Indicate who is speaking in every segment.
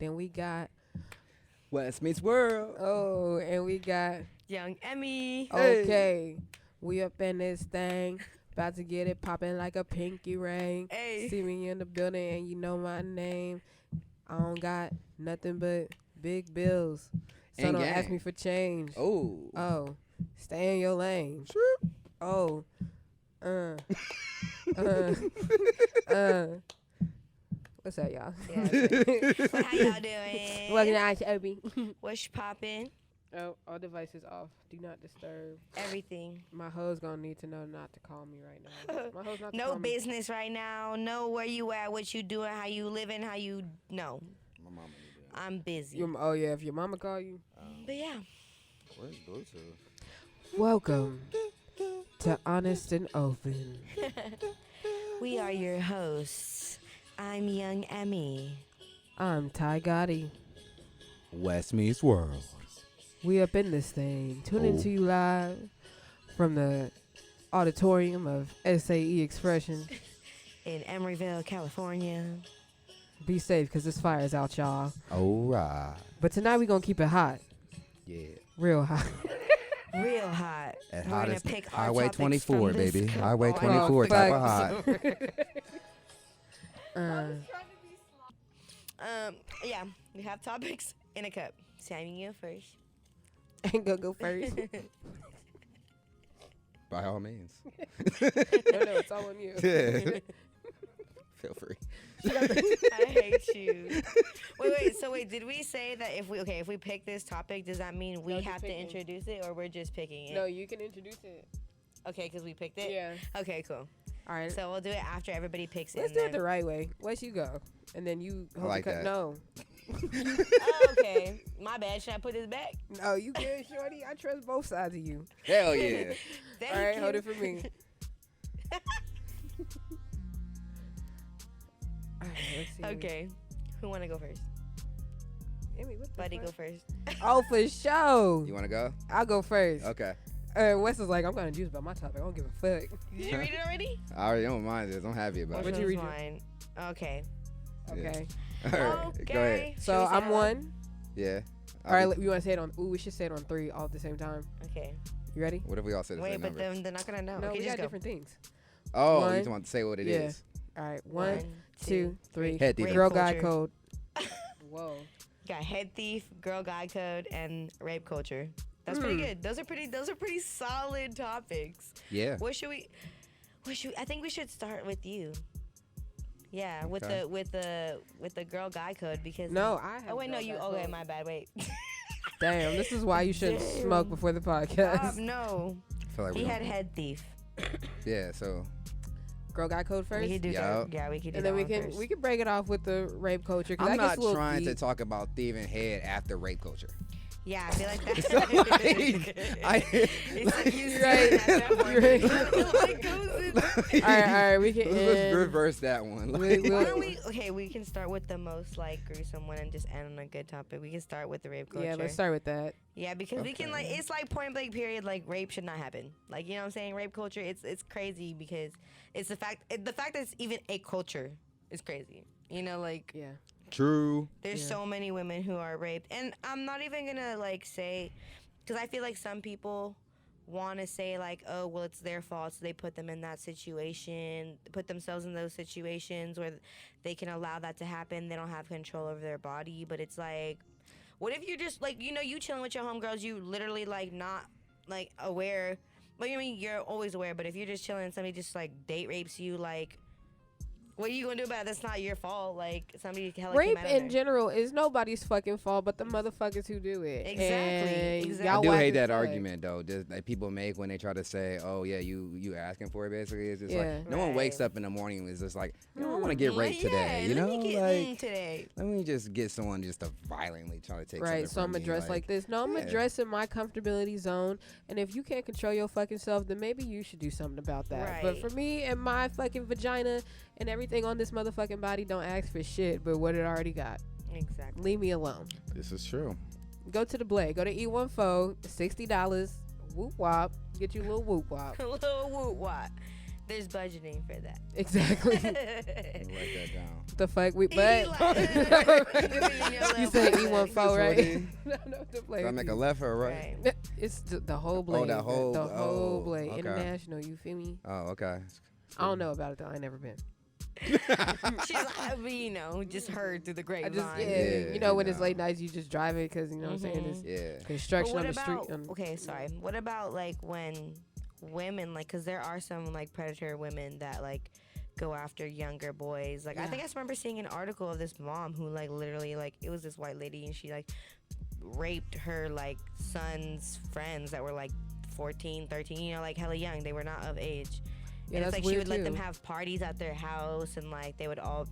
Speaker 1: Then we got
Speaker 2: West meets world.
Speaker 1: oh, and we got
Speaker 3: Young Emmy.
Speaker 1: okay. We up in this thing, about to get it popping like a pinky ring.
Speaker 3: Hey.
Speaker 1: See me in the building and you know my name. I don't got nothing but big bills, so
Speaker 2: And
Speaker 1: don't
Speaker 2: gang.
Speaker 1: ask me for change.
Speaker 2: Oh.
Speaker 1: Oh, stay in your lane. Oh, uh, what's up, y'all?
Speaker 3: Yeah, well, how y'all doing?
Speaker 1: Welcome to Obi.
Speaker 3: What's poppin'?
Speaker 1: Oh, all devices off. Do not disturb.
Speaker 3: Everything.
Speaker 1: My hoe's gonna need to know not to call me right now. My hoe's not to
Speaker 3: No
Speaker 1: call me.
Speaker 3: business right now. Know where you at, what you doing, how you living, how you know.
Speaker 2: My mama need that.
Speaker 3: I'm busy.
Speaker 1: Oh yeah, if your mama call you.
Speaker 3: But yeah.
Speaker 2: Where's Bluetooth?
Speaker 1: Welcome to Honest and Open.
Speaker 3: We are your hosts. I'm Young Emmy.
Speaker 1: I'm Ty Gotti.
Speaker 2: West meets world.
Speaker 1: We up in this thing. Tune into you live from the auditorium of SAE Expression.
Speaker 3: In Emeryville, California.
Speaker 1: Be safe, because this fire is out, y'all.
Speaker 2: All right.
Speaker 1: But tonight we gonna keep it hot.
Speaker 2: Yeah.
Speaker 1: Real hot.
Speaker 3: Real hot.
Speaker 2: As
Speaker 3: We're
Speaker 2: hot
Speaker 3: gonna
Speaker 2: as
Speaker 3: pick our
Speaker 2: Highway
Speaker 3: topics
Speaker 2: 24,
Speaker 3: from this
Speaker 2: baby.
Speaker 3: cup.
Speaker 2: Highway
Speaker 3: Oh, I
Speaker 2: 24
Speaker 1: know.
Speaker 2: type of hot.
Speaker 3: Yeah, we have topics in a cup. Sammy, you go first.
Speaker 1: Ain't gonna go first.
Speaker 2: By all means.
Speaker 1: No, it's all on you.
Speaker 2: Yeah. Feel free.
Speaker 3: I hate you. Wait, did we say that if we pick this topic, does that mean we
Speaker 1: No, just
Speaker 3: have to
Speaker 1: picking.
Speaker 3: introduce it, or we're just picking it?
Speaker 1: No, you can introduce it.
Speaker 3: Okay, because we picked it?
Speaker 1: Yeah.
Speaker 3: Okay, cool.
Speaker 1: All right.
Speaker 3: So we'll do it after everybody picks it.
Speaker 1: Let's
Speaker 3: and
Speaker 1: do it
Speaker 3: then-
Speaker 1: the right way. West you go. And then you hold
Speaker 2: like
Speaker 1: the cup.
Speaker 2: that.
Speaker 1: No.
Speaker 3: Oh, okay. My bad. Should I put this back?
Speaker 1: No, you good, shorty. I trust both sides of you.
Speaker 2: Hell yeah.
Speaker 3: Thank
Speaker 1: All right,
Speaker 3: you.
Speaker 1: hold it for me. All right, let's see.
Speaker 3: Okay. Who want to go first?
Speaker 1: Emmy, what the
Speaker 3: Buddy,
Speaker 1: fuck?
Speaker 3: go first.
Speaker 1: Oh, for sure.
Speaker 2: You want to go?
Speaker 1: I'll go first.
Speaker 2: Okay.
Speaker 1: Wes is like, I'm gonna juice about my topic. I don't give a fuck.
Speaker 3: Did you read it already?
Speaker 2: I already don't mind this. I'm happy about
Speaker 1: What'd
Speaker 2: it.
Speaker 1: you read?
Speaker 3: Mine. Okay.
Speaker 1: Okay.
Speaker 2: All right.
Speaker 3: Okay.
Speaker 2: Go ahead.
Speaker 1: So
Speaker 3: Should we say
Speaker 1: I'm
Speaker 3: hello?
Speaker 1: one.
Speaker 2: Yeah.
Speaker 1: All right, you want to say it on? Ooh, we should say it on 3 all at the same time.
Speaker 3: Okay.
Speaker 1: You ready?
Speaker 2: What if we all said the
Speaker 3: Wait,
Speaker 2: same
Speaker 3: but
Speaker 2: number?
Speaker 3: then they're not gonna know.
Speaker 1: No,
Speaker 3: okay,
Speaker 1: we
Speaker 3: just
Speaker 1: got
Speaker 3: go.
Speaker 1: different things.
Speaker 2: Oh,
Speaker 1: One.
Speaker 2: you just want to say what it is.
Speaker 1: Yeah. All right, one, 2, 3.
Speaker 2: Head thief.
Speaker 3: Rape
Speaker 1: Girl guy
Speaker 3: culture.
Speaker 1: code. Whoa.
Speaker 3: Got head thief, girl guide code, and rape culture. That's pretty good. Those are pretty solid topics.
Speaker 2: Yeah.
Speaker 3: What should we I think we should start with you. Yeah, with
Speaker 2: Okay.
Speaker 3: the girl guide code because
Speaker 1: No, I have.
Speaker 3: Oh wait, no,
Speaker 1: girl
Speaker 3: you
Speaker 1: guy
Speaker 3: okay,
Speaker 1: code.
Speaker 3: my bad, wait.
Speaker 1: Damn, this is why you shouldn't smoke before the podcast.
Speaker 3: No.
Speaker 2: I feel like
Speaker 3: He
Speaker 2: we
Speaker 3: had
Speaker 2: don't-
Speaker 3: head thief.
Speaker 2: Yeah, so
Speaker 1: Girl guy code first.
Speaker 3: We could do
Speaker 2: Yup.
Speaker 3: that. Yeah, we could do
Speaker 1: And
Speaker 3: that
Speaker 1: then we
Speaker 3: one
Speaker 1: can
Speaker 3: first.
Speaker 1: we can break it off with the rape culture. 'cause
Speaker 2: I'm
Speaker 1: that gets
Speaker 2: not
Speaker 1: a little
Speaker 2: trying to
Speaker 1: deep.
Speaker 2: talk about thieving head after rape culture.
Speaker 3: Yeah, I feel like that.
Speaker 2: So, like,
Speaker 3: It's like you
Speaker 1: You're
Speaker 3: said
Speaker 1: right.
Speaker 3: at that point.
Speaker 1: You're right.
Speaker 3: It goes in-
Speaker 1: All right, we can
Speaker 2: Let's
Speaker 1: end.
Speaker 2: reverse that one.
Speaker 1: We-
Speaker 2: Like,
Speaker 3: Why don't we? Okay, we can start with the most like gruesome one and just end on a good topic. We can start with the rape culture.
Speaker 1: Yeah, let's start with that.
Speaker 3: Yeah, because we can like
Speaker 2: Okay.
Speaker 3: it's like point blank period. Like rape should not happen. Like you know what I'm saying? Rape culture. It's crazy because it's the fact that it's even a culture is crazy. You know, like
Speaker 1: Yeah.
Speaker 2: True.
Speaker 3: there's
Speaker 1: Yeah.
Speaker 3: so many women who are raped, and I'm not even gonna like say, because I feel like some people want to say like, oh well, it's their fault, so they put them in that situation, put themselves in those situations where they can allow that to happen. They don't have control over their body, but it's like, what if you're just like, you know, you chilling with your homegirls, you literally like not like aware. Well, I mean, you're always aware, but if you're just chilling and somebody just like date rapes you, like, what are you gonna do about it? That's not your fault. Like somebody hella
Speaker 1: Rape
Speaker 3: came out of
Speaker 1: in
Speaker 3: there.
Speaker 1: general is nobody's fucking fault, but the motherfuckers who do it.
Speaker 3: Exactly,
Speaker 1: And
Speaker 3: exactly.
Speaker 2: I
Speaker 1: y'all
Speaker 2: do
Speaker 1: whack
Speaker 2: hate
Speaker 1: as
Speaker 2: that
Speaker 1: fuck.
Speaker 2: argument though, just that people make when they try to say, "Oh yeah, you asking for it." Basically, it's just
Speaker 1: Yeah.
Speaker 2: like no one wakes
Speaker 3: Right.
Speaker 2: up in the morning and is just like, "You know, I want to get raped today." You
Speaker 3: let
Speaker 2: know,
Speaker 3: me get
Speaker 2: like
Speaker 3: today.
Speaker 2: let me just get someone just to violently try to take.
Speaker 1: Right,
Speaker 2: something
Speaker 1: so I'm
Speaker 2: from
Speaker 1: gonna
Speaker 2: me,
Speaker 1: dress like this. No, I'm
Speaker 2: yeah.
Speaker 1: addressing my comfortability zone. And if you can't control your fucking self, then maybe you should do something about that. But
Speaker 3: Right.
Speaker 1: for me and my fucking vagina and everything on this motherfucking body, don't ask for shit but what it already got.
Speaker 3: Exactly.
Speaker 1: Leave me alone.
Speaker 2: This is true.
Speaker 1: Go to the Blade. Go to E14, $60. Whoop wop. Get you a little whoop wop.
Speaker 3: A little woot what? There's budgeting for that.
Speaker 1: Exactly.
Speaker 2: Write that down.
Speaker 1: The fuck we but you said E14, right? No, the blade.
Speaker 2: Do I make a left or a right?
Speaker 1: It's the whole blade.
Speaker 2: that whole-
Speaker 1: the whole
Speaker 2: oh,
Speaker 1: blade.
Speaker 2: okay.
Speaker 1: International, you feel me?
Speaker 2: Oh, okay.
Speaker 1: I don't know about it though. I ain't never been.
Speaker 3: She's like, I mean, just heard through the grapevine.
Speaker 1: You know, when it's late nights, you just drive it because you know what I'm saying. There's construction on the street.
Speaker 3: Okay, sorry. What about like when women, like, because there are some like predator women that like go after younger boys. Like, I think I remember seeing an article of this mom who like literally like it was this white lady and she like raped her like son's friends that were like 14, 13, you know, like hella young. They were not of age.
Speaker 1: Yeah,
Speaker 3: and it's
Speaker 1: that's
Speaker 3: like she
Speaker 1: weird
Speaker 3: would let
Speaker 1: too.
Speaker 3: them have parties at their house and like they would all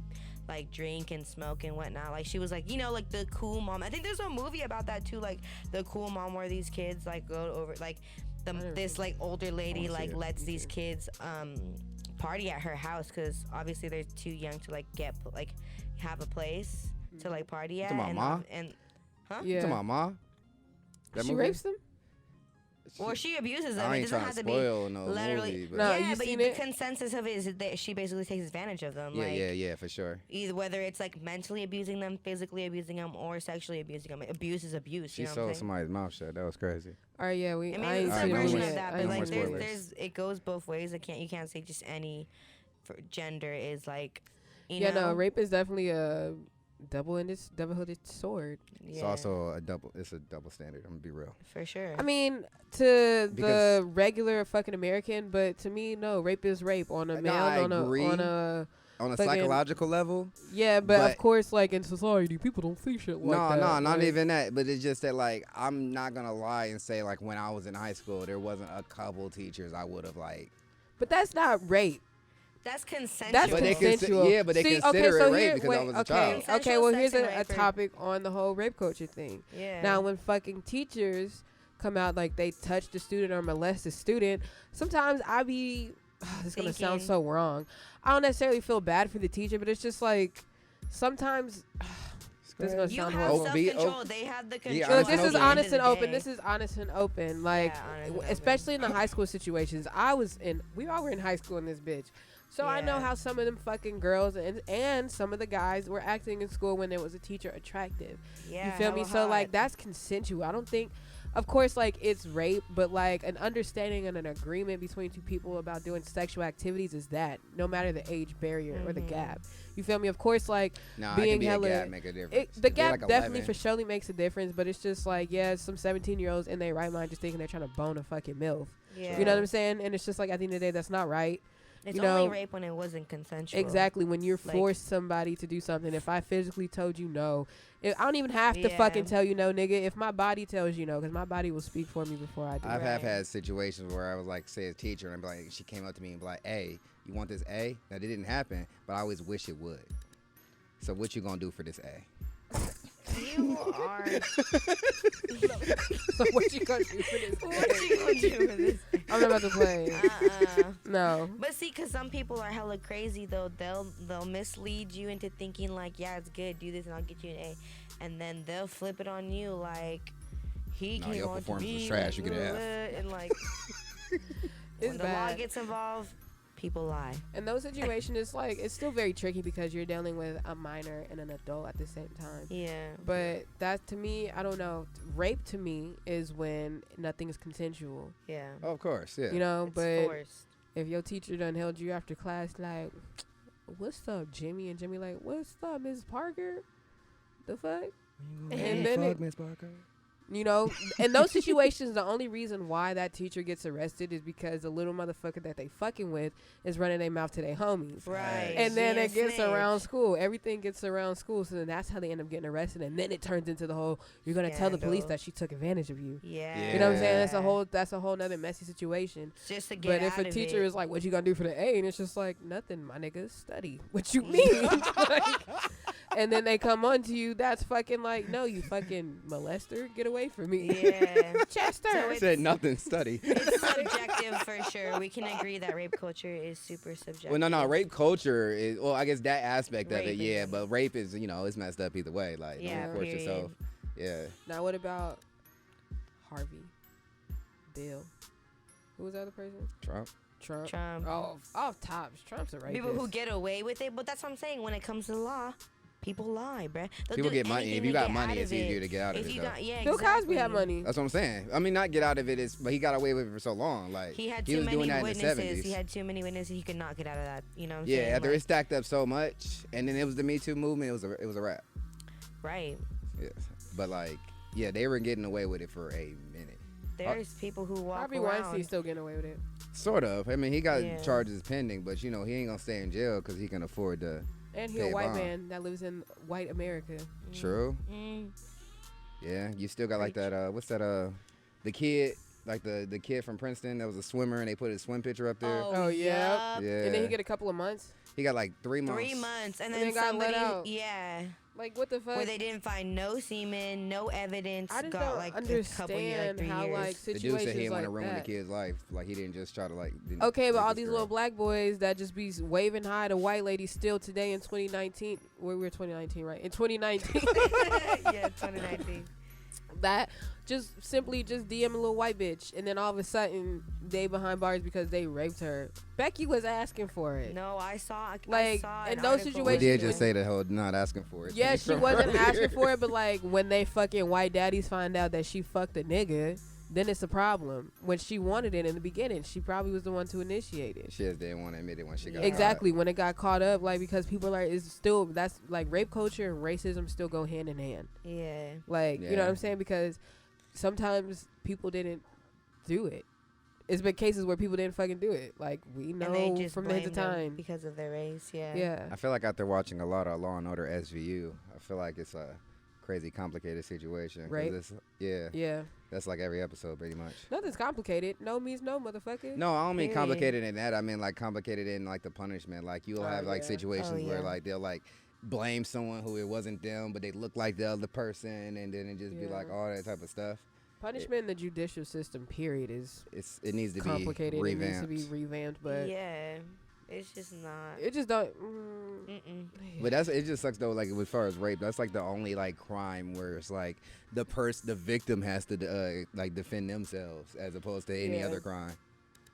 Speaker 3: like drink and smoke and whatnot. Like she was like, you know, like the cool mom. I think there's a movie about that too, like the cool mom where these kids like go over like this like older lady like lets these kids party at her house because obviously they're too young to like get like have a place to like party at.
Speaker 2: To my mom?
Speaker 3: And
Speaker 1: Yeah.
Speaker 2: To my mom?
Speaker 1: She rapes them?
Speaker 3: Well, she abuses them.
Speaker 2: I
Speaker 3: It
Speaker 2: ain't
Speaker 3: doesn't
Speaker 2: trying
Speaker 3: have
Speaker 2: to
Speaker 3: to be
Speaker 2: spoil no
Speaker 3: literally.
Speaker 2: movie. But
Speaker 1: No,
Speaker 3: Yeah,
Speaker 1: you
Speaker 3: but
Speaker 1: seen
Speaker 3: the
Speaker 1: it?
Speaker 3: consensus of it is that she basically takes advantage of them.
Speaker 2: yeah,
Speaker 3: like,
Speaker 2: yeah, for sure.
Speaker 3: Either whether it's like mentally abusing them, physically abusing them, or sexually abusing them. Abuse is abuse.
Speaker 2: She
Speaker 3: You know what I'm
Speaker 2: sold
Speaker 3: saying?
Speaker 2: somebody's mouth shut. That was crazy.
Speaker 1: All right, yeah,
Speaker 3: I mean,
Speaker 1: I ain't
Speaker 3: it's
Speaker 2: Alright,
Speaker 3: a
Speaker 1: seen
Speaker 2: no
Speaker 1: it
Speaker 3: version
Speaker 2: more-
Speaker 3: of
Speaker 1: yet.
Speaker 3: that,
Speaker 1: I
Speaker 3: but
Speaker 1: ain't
Speaker 3: like
Speaker 2: no more
Speaker 1: seen it.
Speaker 2: spoilers.
Speaker 3: it goes both ways. You can't say just any for gender is like, you
Speaker 1: Yeah,
Speaker 3: know.
Speaker 1: no, rape is definitely a double-headed sword.
Speaker 3: Yeah,
Speaker 2: It's also it's a double standard. I'm gonna be real.
Speaker 3: for sure.
Speaker 1: I mean, to
Speaker 2: Because-
Speaker 1: the regular fucking American, but to me, no, rape is rape on a
Speaker 2: No,
Speaker 1: male,
Speaker 2: I
Speaker 1: on
Speaker 2: agree.
Speaker 1: a
Speaker 2: On a
Speaker 1: fucking-
Speaker 2: psychological level,
Speaker 1: yeah, but
Speaker 2: But-
Speaker 1: of course, like in society, people don't see shit like that.
Speaker 2: no, not
Speaker 1: like-
Speaker 2: even that. But it's just that, like, I'm not gonna lie and say, like, when I was in high school, there wasn't a couple teachers I would have like.
Speaker 1: But that's not rape.
Speaker 3: That's consensual.
Speaker 1: That's
Speaker 2: But they
Speaker 1: consensual.
Speaker 2: yeah, but they
Speaker 1: See,
Speaker 2: consider it rape
Speaker 1: here-
Speaker 2: because
Speaker 1: wait,
Speaker 2: I was a
Speaker 1: okay,
Speaker 2: child.
Speaker 1: Okay,
Speaker 3: Consensual
Speaker 1: well,
Speaker 3: sex
Speaker 1: here's
Speaker 3: and
Speaker 1: a
Speaker 3: rape are-
Speaker 1: topic on the whole rape culture thing.
Speaker 3: Yeah.
Speaker 1: Now, when fucking teachers come out like they touched a student or molest a student, sometimes I be, this is gonna sound
Speaker 3: Thinking-
Speaker 1: so wrong. I don't necessarily feel bad for the teacher, but it's just like sometimes. This is gonna
Speaker 3: you
Speaker 1: sound
Speaker 3: have
Speaker 1: horrible.
Speaker 3: self-control. They have the control.
Speaker 2: honest
Speaker 1: Look, this
Speaker 2: and
Speaker 1: is
Speaker 2: open.
Speaker 1: honest and open. This is honest and open. Like,
Speaker 3: honest and open.
Speaker 1: especially in the high school situations. We all were in high school in this bitch. So I know
Speaker 3: Yeah.
Speaker 1: how some of them fucking girls and some of the guys were acting in school when there was a teacher attractive.
Speaker 3: Yeah,
Speaker 1: You feel me?
Speaker 3: hella
Speaker 1: So like
Speaker 3: hot.
Speaker 1: that's consensual. I don't think, of course, like it's rape, but like an understanding and an agreement between two people about doing sexual activities is that no matter the age barrier or the gap. You feel me? Of course, like
Speaker 2: Nah,
Speaker 1: being
Speaker 2: it can be
Speaker 1: hella,
Speaker 2: a gap make a difference.
Speaker 1: the
Speaker 2: If they're,
Speaker 1: gap
Speaker 2: like,
Speaker 1: definitely
Speaker 2: 11,
Speaker 1: for surely makes a difference, but it's just like, yeah, some 17-year-olds in their right mind just thinking they're trying to bone a fucking MILF.
Speaker 3: Yeah.
Speaker 1: You know what I'm saying? And it's just like at the end of the day, that's not right.
Speaker 3: It's
Speaker 1: you
Speaker 3: only
Speaker 1: know,
Speaker 3: rape when it wasn't consensual.
Speaker 1: Exactly. When you're
Speaker 3: Like-
Speaker 1: forced somebody to do something, if I physically told you no, I don't even have to
Speaker 3: Yeah.
Speaker 1: fucking tell you no, nigga. If my body tells you no, because my body will speak for me before I do.
Speaker 2: I've have
Speaker 3: Right.
Speaker 2: had situations where I was like, say a teacher, and I'd be like, she came up to me and be like, "Hey, you want this A?" Now, that didn't happen, but I always wish it would. So what you gonna do for this A?
Speaker 3: You are.
Speaker 1: So what you gonna do for this?
Speaker 3: What you gonna do for this?
Speaker 1: I'm not about to play. No.
Speaker 3: But see, cause some people are hella crazy though. They'll mislead you into thinking like, yeah, it's good, do this, and I'll get you an A, and then they'll flip it on you like he
Speaker 2: No,
Speaker 3: came
Speaker 2: your
Speaker 3: on to
Speaker 2: performance was
Speaker 3: me,
Speaker 2: trash, you get an F.
Speaker 3: and like
Speaker 1: It's
Speaker 3: when the law
Speaker 1: bad.
Speaker 3: gets involved, people lie.
Speaker 1: In those situations, it's like it's still very tricky because you're dealing with a minor and an adult at the same time.
Speaker 3: Yeah.
Speaker 1: But that to me, I don't know. Rape to me is when nothing is consensual.
Speaker 3: Yeah.
Speaker 2: Of course, yeah.
Speaker 1: You know,
Speaker 3: It's
Speaker 1: but
Speaker 3: forced.
Speaker 1: if your teacher done held you after class, like, "What's up, Jimmy?" and Jimmy like, "What's up, Miss Parker?" The fuck? And then it-
Speaker 2: Miss Parker.
Speaker 1: You know, in those situations, the only reason why that teacher gets arrested is because the little motherfucker that they fucking with is running their mouth to their homies.
Speaker 3: Right.
Speaker 1: And then
Speaker 3: Being
Speaker 1: it
Speaker 3: a
Speaker 1: gets
Speaker 3: snitch.
Speaker 1: around school. Everything gets around school. So then that's how they end up getting arrested. And then it turns into the whole, you're going to tell the police
Speaker 3: Scandal.
Speaker 1: that she took advantage of you.
Speaker 3: Yeah.
Speaker 1: You know what I'm saying? That's a whole nother messy situation.
Speaker 3: Just to get
Speaker 1: But if
Speaker 3: out
Speaker 1: a
Speaker 3: of
Speaker 1: teacher
Speaker 3: it.
Speaker 1: is like, what you going to do for the A? And it's just like, nothing, my nigga, study. What you mean? Like, and then they come on to you, that's fucking like, no, you fucking molester, get away from me.
Speaker 3: Yeah.
Speaker 1: Chester.
Speaker 3: So
Speaker 2: I
Speaker 3: it's-
Speaker 2: said nothing. Study.
Speaker 3: It's subjective for sure. We can agree that rape culture is super subjective.
Speaker 2: Well, no. Rape culture is. Well, I guess that aspect of it,
Speaker 3: Rape
Speaker 2: yeah.
Speaker 3: is-
Speaker 2: But rape is, it's messed up either way. Like,
Speaker 3: Yeah,
Speaker 2: don't force
Speaker 3: period.
Speaker 2: yourself. Yeah.
Speaker 1: Now, what about Harvey, Bill? Who was the other person? Trump.
Speaker 3: Trump.
Speaker 1: Oh, off tops. Trump's a rapist.
Speaker 3: People who get away with it, but that's what I'm saying. When it comes to the law, people lie, bruh. They'll
Speaker 2: People
Speaker 3: do
Speaker 2: get money.
Speaker 3: anything
Speaker 2: If you
Speaker 3: to
Speaker 2: got
Speaker 3: get
Speaker 2: money,
Speaker 3: out
Speaker 2: it's
Speaker 3: of
Speaker 2: easier
Speaker 3: it.
Speaker 2: to get out of
Speaker 3: If
Speaker 2: it,
Speaker 3: you
Speaker 2: though.
Speaker 3: got, yeah,
Speaker 1: Bill Cosby had
Speaker 3: exactly.
Speaker 1: money.
Speaker 2: That's what I'm saying. I mean, not get out of it is, but he got away with it for so long. Like
Speaker 3: He had
Speaker 2: he
Speaker 3: too
Speaker 2: was
Speaker 3: many
Speaker 2: doing that in the
Speaker 3: witnesses.
Speaker 2: 70s.
Speaker 3: He had too many witnesses. He could not get out of that. You know what I'm
Speaker 2: Yeah,
Speaker 3: saying?
Speaker 2: after
Speaker 3: Like,
Speaker 2: it stacked up so much, and then it was the Me Too movement. It was a wrap.
Speaker 3: right.
Speaker 2: Yeah, but like, yeah, they were getting away with it for a minute.
Speaker 3: There's people who walk
Speaker 1: Harvey
Speaker 3: around.
Speaker 1: Weinstein's still getting away with it.
Speaker 2: Sort of. I mean, he got
Speaker 3: Yeah.
Speaker 2: charges pending, but you know, he ain't gonna stay in jail because he can afford to.
Speaker 1: And he
Speaker 2: Pay
Speaker 1: a
Speaker 2: a
Speaker 1: white
Speaker 2: bond.
Speaker 1: man that lives in white America.
Speaker 2: True.
Speaker 3: Mm.
Speaker 2: Yeah, you still got like that. What's that? The kid, like the kid from Princeton that was a swimmer, and they put his swim picture up there.
Speaker 1: Oh, yeah.
Speaker 3: yup.
Speaker 2: Yeah.
Speaker 1: And then he get a couple of months.
Speaker 2: He got like 3 months.
Speaker 3: 3 months, and
Speaker 1: And
Speaker 3: then
Speaker 1: then got let
Speaker 3: somebody,
Speaker 1: out.
Speaker 3: yeah,
Speaker 1: Like, what the fuck?
Speaker 3: where they didn't find no semen, no evidence.
Speaker 1: I just
Speaker 3: got
Speaker 1: don't
Speaker 3: like a couple years,
Speaker 1: understand
Speaker 3: 3
Speaker 1: how,
Speaker 3: years.
Speaker 1: like,
Speaker 2: The dude
Speaker 1: situations
Speaker 2: said he didn't
Speaker 1: like
Speaker 2: want to ruin the
Speaker 1: that.
Speaker 2: kid's life. Like he didn't just try to like. didn't
Speaker 1: Okay, but
Speaker 2: rape
Speaker 1: all
Speaker 2: this
Speaker 1: these
Speaker 2: girl.
Speaker 1: little black boys that just be waving hi to white ladies still today in 2019. Well, we're 2019, right? In 2019.
Speaker 3: Yeah, 2019.
Speaker 1: That just simply just DM a little white bitch, and then all of a sudden they behind bars because they raped her. Becky was asking for it.
Speaker 3: No, I saw. I
Speaker 1: Like,
Speaker 3: saw
Speaker 1: in
Speaker 3: an
Speaker 1: those
Speaker 3: article.
Speaker 2: We
Speaker 1: situations-
Speaker 2: did just say the whole not asking for it.
Speaker 1: Yeah,
Speaker 2: thing
Speaker 1: she
Speaker 2: from
Speaker 1: wasn't
Speaker 2: earlier.
Speaker 1: asking for it, but like when they fucking white daddies find out that she fucked a nigga, then it's a problem. When she wanted it in the beginning, she probably was the one to initiate it.
Speaker 2: She just didn't want to admit it when she got
Speaker 1: Exactly, when it got caught up, like because people are is still that's like rape culture and racism still go hand in hand.
Speaker 3: Yeah.
Speaker 1: Like you know
Speaker 2: Yeah.
Speaker 1: what I'm saying? Because sometimes people didn't do it. It's been cases where people didn't fucking do it. Like we
Speaker 3: And they
Speaker 1: know
Speaker 3: just
Speaker 1: from the end
Speaker 3: blamed
Speaker 1: of
Speaker 3: them
Speaker 1: time.
Speaker 3: because of their race. Yeah.
Speaker 1: Yeah.
Speaker 2: I feel like after watching a lot of Law and Order SVU, I feel like it's a crazy complicated situation. 'Cause
Speaker 1: Right.
Speaker 2: Yeah.
Speaker 1: Yeah.
Speaker 2: That's like every episode pretty much.
Speaker 1: Nothing's complicated. No means no, motherfucker.
Speaker 2: No, I don't mean
Speaker 3: Period.
Speaker 2: complicated in that. I mean like complicated in like the punishment. Like you'll
Speaker 1: Oh,
Speaker 2: have like
Speaker 1: yeah.
Speaker 2: situations
Speaker 3: Oh,
Speaker 2: where
Speaker 3: yeah.
Speaker 2: like they'll like blame someone who it wasn't them, but they look like the other person, and then it just be like
Speaker 1: Yeah.
Speaker 2: all that type of stuff.
Speaker 1: Punishment in the judicial system, period, is
Speaker 2: It needs to
Speaker 1: complicated.
Speaker 2: be
Speaker 1: It
Speaker 2: revamped.
Speaker 1: needs to be revamped, but
Speaker 3: Yeah. It's just not.
Speaker 1: it just don't.
Speaker 3: Mm-mm.
Speaker 2: But it just sucks though. Like as far as rape, that's like the only like crime where it's like the victim has to like defend themselves as opposed to any
Speaker 1: Yeah.
Speaker 2: other crime.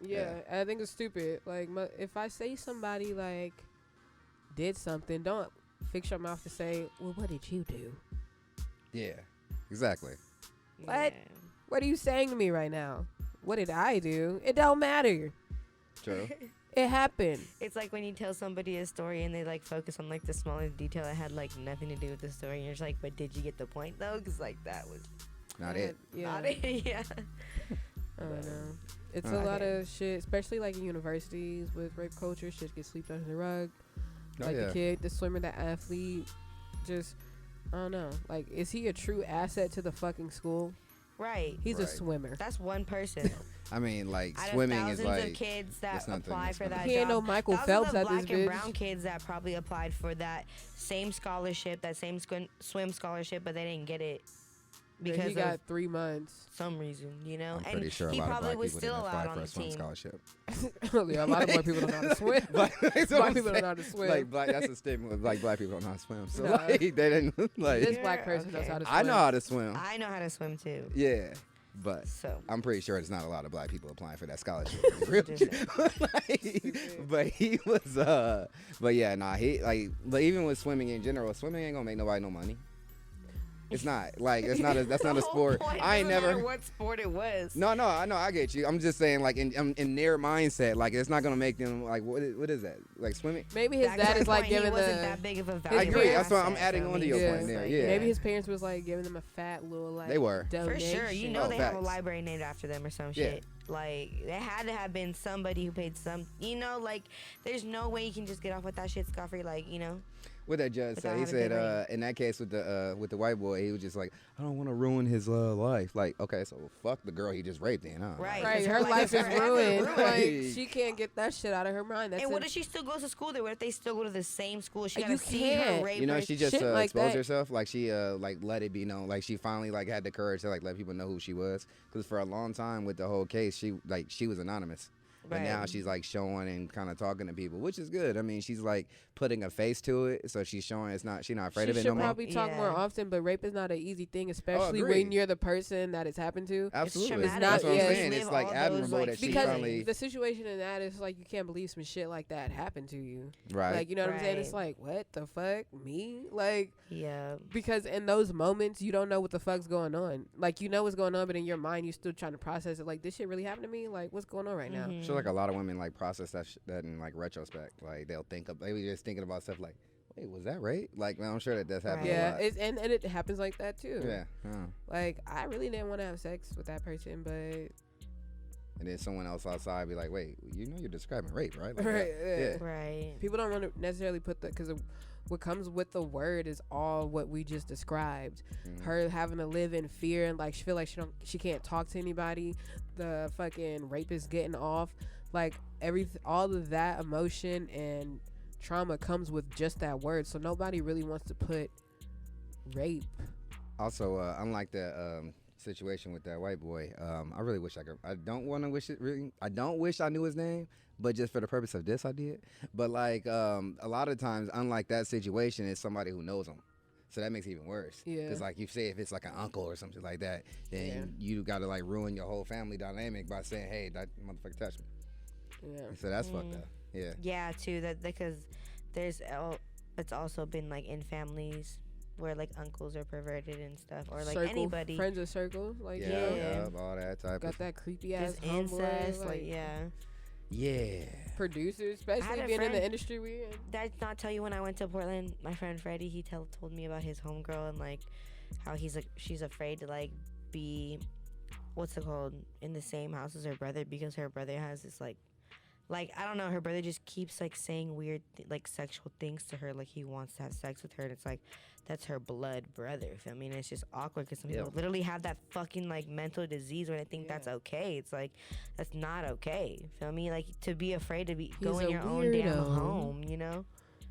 Speaker 1: Yeah, I think it's stupid. Like, if I say somebody like did something, don't fix your mouth to say, "Well, what did you do?"
Speaker 2: Yeah, exactly.
Speaker 1: What?
Speaker 3: Yeah.
Speaker 1: What are you saying to me right now? What did I do? It don't matter.
Speaker 2: True.
Speaker 1: It happened.
Speaker 3: It's like when you tell somebody a story and they like focus on like the smallest detail that had like nothing to do with the story, and you're just like, but did you get the point though? Because like that was
Speaker 2: Not it.
Speaker 1: Yeah.
Speaker 3: not it. Yeah.
Speaker 1: I don't know. It's
Speaker 2: Okay.
Speaker 1: a lot of shit, especially like in universities with rape culture. Shit gets swept under the rug.
Speaker 2: Oh,
Speaker 1: Like
Speaker 2: yeah.
Speaker 1: the kid, the swimmer, the athlete. Just, I don't know. Like, is he a true asset to the fucking school?
Speaker 3: Right.
Speaker 1: He's a
Speaker 2: Right.
Speaker 1: swimmer.
Speaker 3: That's one person.
Speaker 2: I mean, like
Speaker 3: Out
Speaker 2: swimming
Speaker 3: of
Speaker 2: is
Speaker 3: thousands
Speaker 2: like
Speaker 3: of kids that
Speaker 2: it's nothing
Speaker 3: apply
Speaker 2: that's
Speaker 3: for
Speaker 2: gonna-
Speaker 3: that
Speaker 1: He
Speaker 3: job.
Speaker 1: ain't no Michael
Speaker 3: Thousands
Speaker 1: Phelps
Speaker 3: of
Speaker 1: at
Speaker 3: black
Speaker 1: this
Speaker 3: and
Speaker 1: bitch.
Speaker 3: brown kids that probably applied for that same scholarship, that same swim scholarship, but they didn't get it
Speaker 1: Because
Speaker 3: because
Speaker 1: he got
Speaker 3: of
Speaker 1: 3 months.
Speaker 3: some reason, you know.
Speaker 2: I'm
Speaker 3: and
Speaker 2: pretty sure a
Speaker 3: he
Speaker 2: lot of
Speaker 3: probably
Speaker 2: black
Speaker 3: was
Speaker 2: people
Speaker 3: still
Speaker 2: didn't apply
Speaker 3: allowed
Speaker 2: for
Speaker 3: on
Speaker 2: a
Speaker 3: the
Speaker 2: swim
Speaker 3: team.
Speaker 2: scholarship.
Speaker 1: Yeah, a lot of black people don't know how to swim.
Speaker 2: But that's what
Speaker 1: Black
Speaker 2: I'm
Speaker 1: people don't
Speaker 2: saying.
Speaker 1: know how to swim.
Speaker 2: Like black, that's a statement. Like black people don't know how to swim. So
Speaker 1: Nah.
Speaker 2: like they didn't like.
Speaker 1: This black person knows
Speaker 3: okay.
Speaker 1: how to swim.
Speaker 2: I know how to swim.
Speaker 3: I know how to swim too.
Speaker 2: Yeah, but
Speaker 3: So
Speaker 2: I'm pretty sure it's not a lot of black people applying for that scholarship.
Speaker 3: Just
Speaker 2: But he was but yeah, nah, he like, but even with swimming in general, swimming ain't gonna make nobody no money. It's not like that's not a
Speaker 3: The
Speaker 2: sport.
Speaker 3: whole point,
Speaker 2: I ain't
Speaker 3: doesn't matter
Speaker 2: never.
Speaker 3: what sport it was.
Speaker 2: No, I know, I get you. I'm just saying, like in their mindset, like it's not gonna make them like what is that? Like swimming?
Speaker 1: Maybe his
Speaker 3: Back
Speaker 1: dad
Speaker 3: to
Speaker 1: is
Speaker 3: the
Speaker 1: like
Speaker 3: point, he
Speaker 1: giving
Speaker 3: wasn't
Speaker 1: the.
Speaker 3: that big of a
Speaker 1: I
Speaker 3: value.
Speaker 1: agree,
Speaker 2: that's why I'm
Speaker 3: asset,
Speaker 2: adding
Speaker 3: so
Speaker 2: on to
Speaker 3: I
Speaker 2: your
Speaker 3: mean,
Speaker 2: point
Speaker 3: it's
Speaker 2: there,
Speaker 3: like-
Speaker 2: yeah.
Speaker 1: Maybe his parents was like giving them a fat little like.
Speaker 2: They were.
Speaker 3: For sure, you know
Speaker 2: Oh,
Speaker 3: they have a
Speaker 2: facts.
Speaker 3: library named after them or some
Speaker 2: Yeah.
Speaker 3: shit. Like there had to have been somebody who paid some. You know, like there's no way you can just get off with that shit scot free. Like you know,
Speaker 2: What that judge
Speaker 3: Without
Speaker 2: said, he
Speaker 3: having good
Speaker 2: said
Speaker 3: rating.
Speaker 2: in that case with the white boy, he was just like, I don't want to ruin his life. Like, okay, so fuck the girl he just raped then, huh?
Speaker 3: Right.
Speaker 1: Right,
Speaker 3: 'cause
Speaker 1: her
Speaker 3: her
Speaker 1: life
Speaker 3: life
Speaker 1: is
Speaker 3: is forever
Speaker 1: ruined.
Speaker 3: ruined.
Speaker 1: Like she can't get that shit out of her mind. That's
Speaker 3: and what
Speaker 1: it.
Speaker 3: if she still goes to school there? What if they still go to the same school? She
Speaker 1: You
Speaker 3: gotta see
Speaker 1: can't.
Speaker 3: her rape.
Speaker 2: You know,
Speaker 3: her-
Speaker 2: she just
Speaker 1: Shit like
Speaker 2: exposed
Speaker 1: that.
Speaker 2: herself. Like she like let it be known. Like she finally like had the courage to like let people know who she was. Because for a long time with the whole case, she was anonymous. But now she's like showing and kind of talking to people, which is good. I mean, she's like putting a face to it, so she's showing she's not afraid of it no more.
Speaker 1: She should probably talk more often, but rape is not an easy thing, especially
Speaker 2: agreed.
Speaker 1: when you're the person that it's happened to.
Speaker 2: Absolutely,
Speaker 3: It's
Speaker 2: that's what I'm
Speaker 1: yeah,
Speaker 2: saying. It's like admirable that she
Speaker 1: because
Speaker 2: finally.
Speaker 1: the situation in that is like you can't believe some shit like that happened to you.
Speaker 2: Right.
Speaker 1: Like, you know what I'm saying? It's like, what the fuck? Me? Like,
Speaker 3: yeah.
Speaker 1: Because in those moments, you don't know what the fuck's going on. Like, you know what's going on, but in your mind, you're still trying to process it. Like, this shit really happened to me? Like, what's going on right now?
Speaker 2: I feel like a lot of women like process that in like retrospect. Like they be just thinking about stuff like, wait, was that rape? Like, I'm sure that's happening a lot.
Speaker 1: And it happens like that too.
Speaker 2: Yeah.
Speaker 1: Like, I really didn't want to have sex with that person, but
Speaker 2: and then someone else outside be like, wait, you know you're describing rape, right? Like,
Speaker 1: right,
Speaker 2: yeah.
Speaker 3: Right.
Speaker 1: People don't want to necessarily put because what comes with the word is all what we just described. Her having to live in fear and like she feel like she can't talk to anybody. The fucking rapist getting off. Like all of that emotion and trauma comes with just that word. So nobody really wants to put rape.
Speaker 2: Also, unlike the situation with that white boy, I really wish I could. I don't want to wish it. Really, I don't wish I knew his name, but just for the purpose of this, I did. But like a lot of times, unlike that situation, it's somebody who knows him. So that makes it even worse. Yeah. Because like you say, if it's like an uncle or something like that, then you got to like ruin your whole family dynamic by saying, "Hey, that motherfucker touched me." Yeah. So that's fucked up. Yeah.
Speaker 3: Yeah, too. That because it's also been like in families where like uncles are perverted and stuff, or like anybody
Speaker 1: friends of circles, like
Speaker 2: all that type.
Speaker 1: Got that creepy ass
Speaker 3: incest,
Speaker 1: like
Speaker 2: Yeah.
Speaker 1: Producers, especially being in the industry we in.
Speaker 3: Did I not tell you when I went to Portland, my friend Freddie, he told me about his homegirl and like how she's afraid to like be, what's it called, in the same house as her brother because her brother has this like I don't know, her brother just keeps like saying weird like sexual things to her, like he wants to have sex with her, and it's like that's her blood brother. I mean, it's just awkward because some people literally have that fucking like mental disease where they think that's okay. It's like that's not okay. Feel me? Like to be afraid to go in your own damn home, you know?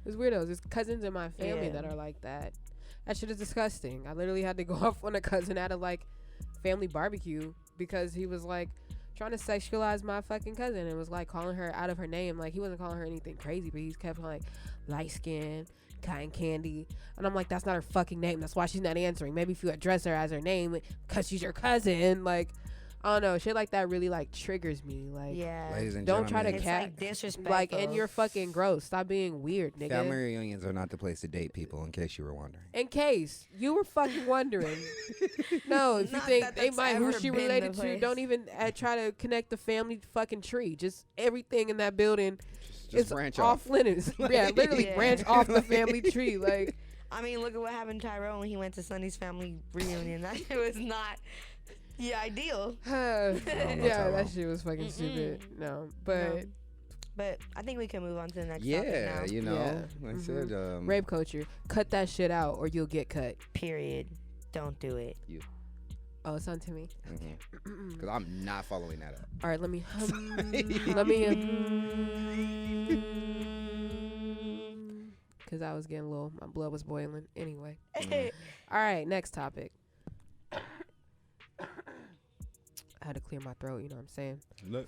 Speaker 1: It's weirdos. It's cousins in my family that are like that. That shit is disgusting. I literally had to go off on a cousin at a like family barbecue because he was like trying to sexualize my fucking cousin and was like calling her out of her name. Like he wasn't calling her anything crazy, but he kept like light skin, cotton candy, and I'm like, that's not her fucking name. That's why she's not answering. Maybe if you address her as her name because she's your cousin, like I don't know, shit like that really like triggers me. Like,
Speaker 2: ladies and
Speaker 1: don't try to
Speaker 3: it's like disrespectful.
Speaker 1: Like, and you're fucking gross. Stop being weird, nigga.
Speaker 2: Family reunions are not the place to date people, in case you were wondering.
Speaker 1: In case you were fucking wondering. No, if you think they might who she related to, don't even try to connect the family fucking tree. Just everything in that building is
Speaker 2: branch
Speaker 1: off limits. Yeah, literally branch off the family tree. Like,
Speaker 3: I mean, look at what happened to Tyrone when he went to Sonny's family reunion. That was not ideal.
Speaker 1: Yeah, that shit was fucking stupid. No, but
Speaker 3: I think we can move on to the next topic now.
Speaker 2: You know, like I said,
Speaker 1: rape culture. Cut that shit out or you'll get cut.
Speaker 3: Period. Don't do it.
Speaker 1: Oh, it's on to me.
Speaker 2: Because I'm not following that up.
Speaker 1: All right, let me because I was getting a little, my blood was boiling. Anyway. All right, next topic. I had to clear my throat, you know what I'm saying?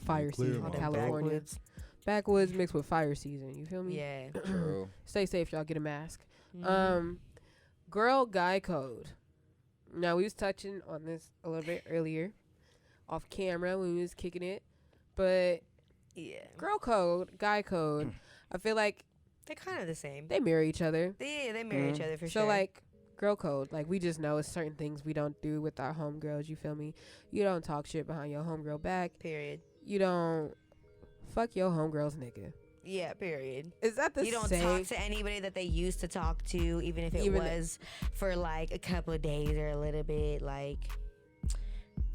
Speaker 1: Fire season in California. Backwoods mixed with fire season, you feel me?
Speaker 3: Yeah.
Speaker 2: True.
Speaker 1: Stay safe, y'all. Get a mask. Girl guy code. Now, we was touching on this a little bit earlier off camera when we was kicking it. But, girl code, guy code, I feel like
Speaker 3: they're kind of the same.
Speaker 1: They mirror each other.
Speaker 3: Yeah, they mirror each other for sure.
Speaker 1: So, like, girl code, like, we just know it's certain things we don't do with our homegirls, you feel me? You don't talk shit behind your homegirl back.
Speaker 3: Period.
Speaker 1: You don't fuck your homegirl's nigga.
Speaker 3: Yeah, period.
Speaker 1: Is that the same?
Speaker 3: You don't talk to anybody that they used to talk to, even if it was for like a couple of days or a little bit. Like,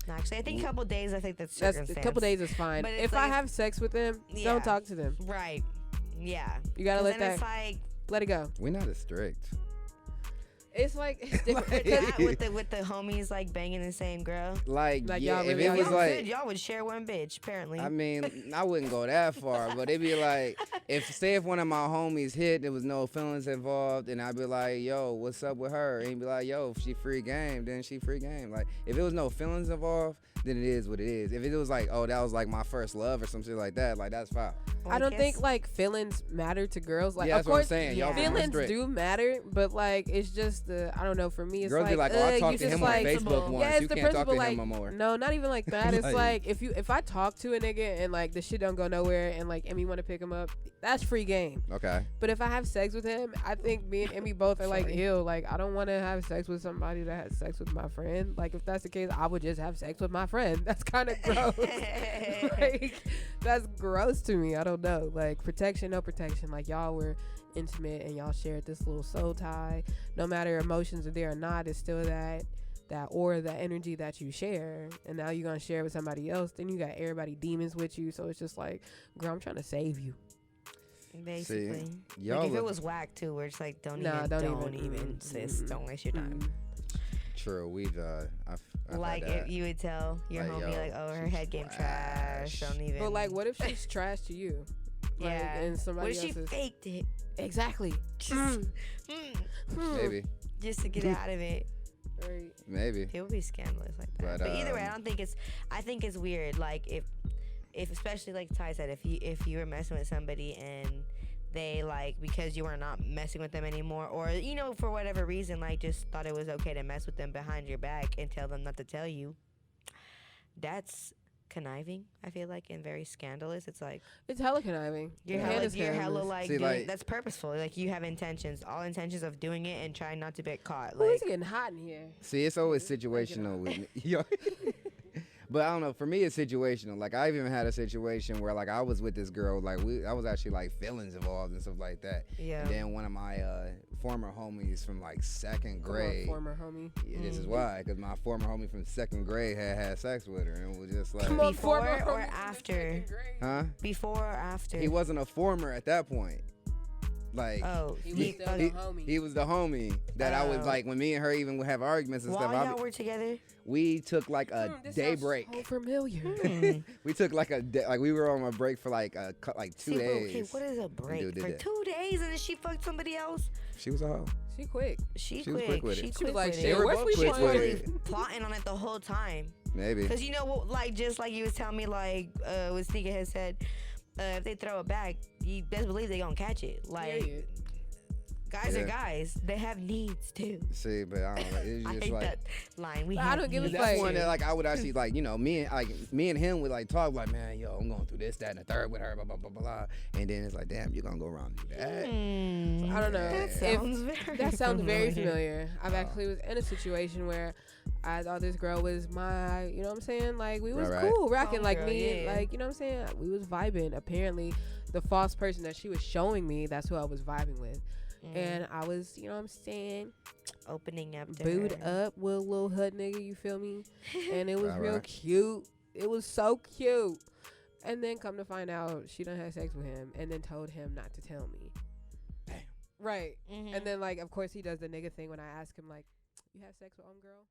Speaker 3: actually, I think a couple of days. I think that's circumstance.
Speaker 1: A couple of days is fine. But if I have sex with them, don't talk to them.
Speaker 3: Right. Yeah.
Speaker 1: You gotta let that. Let it go.
Speaker 2: We're not as strict.
Speaker 1: It's like it's different.
Speaker 2: Like-
Speaker 3: That with the homies like banging the same girl.
Speaker 2: Like,
Speaker 1: Like,
Speaker 2: yeah,
Speaker 1: y'all
Speaker 2: if
Speaker 1: really
Speaker 2: it
Speaker 1: are
Speaker 2: was
Speaker 3: Y'all
Speaker 2: like,
Speaker 3: could, y'all would share one bitch apparently.
Speaker 2: I mean, I wouldn't go that far, but it'd be like, if one of my homies hit, there was no feelings involved, and I'd be like, yo, what's up with her? And he'd be like, yo, if she free game, then she free game. Like, if it was no feelings involved, then it is what it is. If it was like, oh, that was like my first love or some shit like that, like, that's foul.
Speaker 1: I don't think like feelings matter to girls. Like,
Speaker 2: Yeah,
Speaker 1: of
Speaker 2: that's what I'm
Speaker 1: course,
Speaker 2: saying. Y'all be more
Speaker 1: feelings
Speaker 2: strict.
Speaker 1: do matter, but like it's just I don't know. For me, it's
Speaker 2: Girls
Speaker 1: like,
Speaker 2: be like, oh, I
Speaker 1: you
Speaker 2: talked to
Speaker 1: just
Speaker 2: him
Speaker 1: like,
Speaker 2: on Facebook once.
Speaker 1: yeah, it's
Speaker 2: You
Speaker 1: the
Speaker 2: can't talk
Speaker 1: principle.
Speaker 2: to
Speaker 1: Like,
Speaker 2: him no more.
Speaker 1: no, not even like that. It's
Speaker 2: Like-
Speaker 1: like if I talk to a nigga and like the shit don't go nowhere and like Emmy want to pick him up, that's free game.
Speaker 2: Okay.
Speaker 1: But if I have sex with him, I think me and Emmy both are like,
Speaker 3: Sorry.
Speaker 1: ew. Like, I don't want to have sex with somebody that has sex with my friend. Like, if that's the case, I would just have sex with my friend. That's kind of gross. Like, that's gross to me. I don't know. Like, protection, no protection. Like, y'all were intimate and y'all shared this little soul tie. No matter emotions are there or not, it's still that aura, that energy that you share. And now you're gonna share it with somebody else. Then you got everybody demons with you. So it's just like, girl, I'm trying to save you.
Speaker 3: Basically.
Speaker 2: y'all
Speaker 3: Like if it
Speaker 2: look-
Speaker 3: was whack too, where it's like don't
Speaker 1: Nah,
Speaker 3: even sis, don't waste your time.
Speaker 2: True. We've, I've
Speaker 3: Like
Speaker 2: had that.
Speaker 3: if you would tell your
Speaker 2: Like,
Speaker 3: homie
Speaker 2: yo,
Speaker 3: like, oh, her
Speaker 2: she's
Speaker 3: head game trash. Don't even.
Speaker 1: But like, what if she's trash to you? Like,
Speaker 3: Yeah.
Speaker 1: and somebody
Speaker 3: What if she
Speaker 1: else is
Speaker 3: faked it?
Speaker 1: exactly.
Speaker 2: Maybe.
Speaker 3: Just to get out of it.
Speaker 1: Right.
Speaker 2: Maybe.
Speaker 3: It would be scandalous like that.
Speaker 2: But,
Speaker 3: But either way, I think it's weird. Like if especially like Ty said, if you were messing with somebody and they like because you were not messing with them anymore, or you know for whatever reason like just thought it was okay to mess with them behind your back and tell them not to tell you, that's conniving. I feel like and very scandalous. It's like
Speaker 1: It's hella conniving.
Speaker 3: you're
Speaker 1: Your
Speaker 3: hella,
Speaker 1: hand is
Speaker 3: you're hella
Speaker 1: scandalous.
Speaker 3: like,
Speaker 2: See,
Speaker 3: doing,
Speaker 2: like-
Speaker 3: that's purposeful. Like you have intentions, all intentions of doing it and trying not to get caught.
Speaker 1: Ooh,
Speaker 3: Like
Speaker 1: it's getting hot in here.
Speaker 2: See, it's always situational with me. Yo. But I don't know. For me, it's situational. Like I've even had a situation where like I was with this girl. Like I was actually like feelings involved and stuff like that.
Speaker 3: yeah.
Speaker 2: And then one of my former homies from like second
Speaker 1: Come on,
Speaker 2: grade.
Speaker 1: former homie.
Speaker 2: Yeah, this is why, because my former homie from second grade had sex with her, and it was just like,
Speaker 1: Come on,
Speaker 3: Before
Speaker 1: former
Speaker 3: or
Speaker 1: homie from
Speaker 3: after?
Speaker 1: second grade.
Speaker 2: huh?
Speaker 3: Before or after?
Speaker 2: He wasn't a former at that point. Like
Speaker 1: He
Speaker 3: Oh,
Speaker 1: was
Speaker 3: he-
Speaker 1: still the homie.
Speaker 2: he was the homie that I was
Speaker 3: Oh.
Speaker 2: like when me and her even would have arguments and
Speaker 3: while
Speaker 2: stuff.
Speaker 3: y'all were together.
Speaker 2: We took like a
Speaker 1: This
Speaker 2: day
Speaker 1: sounds
Speaker 2: break.
Speaker 1: So familiar.
Speaker 2: We took like a day, like we were on a break for like 2
Speaker 3: See,
Speaker 2: days.
Speaker 3: okay, what is a break
Speaker 2: dude did
Speaker 3: for
Speaker 2: that.
Speaker 3: 2 days and then she fucked somebody else?
Speaker 2: She was a hoe.
Speaker 1: She quick.
Speaker 3: She
Speaker 2: She was
Speaker 3: quick.
Speaker 2: quick with it.
Speaker 3: She
Speaker 2: She
Speaker 3: quick
Speaker 1: was like,
Speaker 3: with
Speaker 1: shit,
Speaker 3: it.
Speaker 2: were
Speaker 1: what
Speaker 2: both
Speaker 1: we
Speaker 2: quick
Speaker 1: trying
Speaker 2: with
Speaker 1: to
Speaker 2: it.
Speaker 1: do?
Speaker 3: Plotting on it the whole time.
Speaker 2: Maybe.
Speaker 3: Cause you know, like just like you was telling me, like what Sneaker had said, if they throw it back, you best believe they gonna catch it. Like
Speaker 1: Period.
Speaker 3: guys
Speaker 2: Yeah.
Speaker 3: are guys. They have needs too.
Speaker 2: See, but I don't know. It's
Speaker 3: I
Speaker 2: just
Speaker 3: hate
Speaker 2: like.
Speaker 3: that line. We
Speaker 1: But I
Speaker 3: have
Speaker 1: don't give a
Speaker 3: needs.
Speaker 1: fuck.
Speaker 2: That's one that like I would actually like, you know, me and him would like talk like, man, yo, I'm going through this, that, and the third with her, blah blah blah blah, and then it's like, damn, you're gonna go around and do that.
Speaker 3: Hmm.
Speaker 1: I don't know.
Speaker 3: That
Speaker 1: If-
Speaker 3: sounds very.
Speaker 1: That sounds very
Speaker 3: familiar.
Speaker 1: familiar. I've actually was in a situation where I thought this girl was my, you know what I'm saying? Like we was
Speaker 2: Right.
Speaker 1: cool, rocking like
Speaker 3: Homegirl,
Speaker 1: me,
Speaker 3: yeah.
Speaker 1: like you know what I'm saying? We was vibing. Apparently, the false person that she was showing me, that's who I was vibing with. And I was, you know what I'm saying,
Speaker 3: Opening up to
Speaker 1: booed
Speaker 3: her.
Speaker 1: up with a little hood nigga, you feel me? And it was
Speaker 2: All
Speaker 1: real
Speaker 2: right.
Speaker 1: cute. It was so cute. And then come to find out she done had sex with him and then told him not to tell me.
Speaker 2: Damn.
Speaker 1: Right.
Speaker 3: Mhm.
Speaker 1: And then like of course he does the nigga thing when I ask him like, you have sex with homegirl?